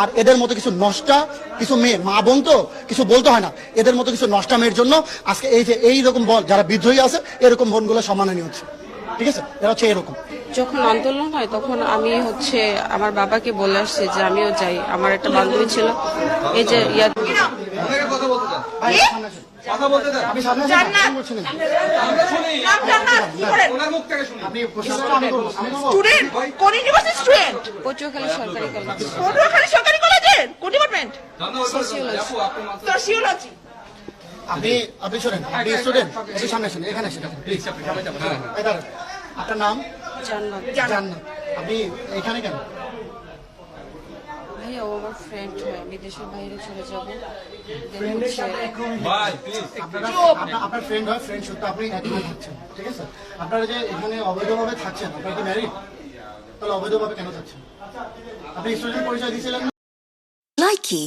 আর এদের মতো কিছু নষ্টা কিছু মেয়ে, মা বোন তো কিছু বলতে হয় না, এদের মতো কিছু নষ্টা মেয়ের জন্য আজকে এই যে এইরকম বোন যারা বিদ্রোহী আছে এরকম বোনগুলো সম্মাননীয় হচ্ছে। ঠিক আছে, এরা হচ্ছে এরকম। যখন আন্দোলন হয় তখন আমি আমার বাবাকে বলে আসছি যে আমিও যাই। আমার একটা বান্ধবী ছিল, এই যে কথা বলতে দেন। আপনি সামনে আসেন, আপনি বলছেন না। নাম জান্নাত কি করেন? ওনার মুখ থেকে শুনুন। আপনি প্রশ্নটা আমি করবো, আমি করবো। স্টুডেন্ট কোন ইউনিভার্সিটি স্টুডেন্ট? পটুয়াখালী সরকারি কলেজ। পটুয়াখালী সরকারি কলেজের কোন ডিপার্টমেন্ট? সোশিওলজি। সোশিওলজি। আপনি শোনেন, আপনি স্টুডেন্ট, একটু সামনে আসেন, এখানে আসেন প্লিজ। এই দাঁড়ান। আপনার নাম? জান্নাত। জান্নাত। আপনি এখানে কেন? ভাইয়া ও আমার ফ্রেন্ড হয়, আমি দেশের বাইরে চলে যাবো। ভাই প্লিজ। আপনার ফ্রেন্ড হয়, ফ্রেন্ড সত্য আপনি এখানে থাকছেন, ঠিক আছে? আপনারা যে এখানে অবৈধভাবে থাকছেন, আপনারা কি ম্যারিড? তাহলে অবৈধভাবে কেন থাকছেন? আপনি স্টুডেন্ট পরিচয় দিয়েছিলেন? Likey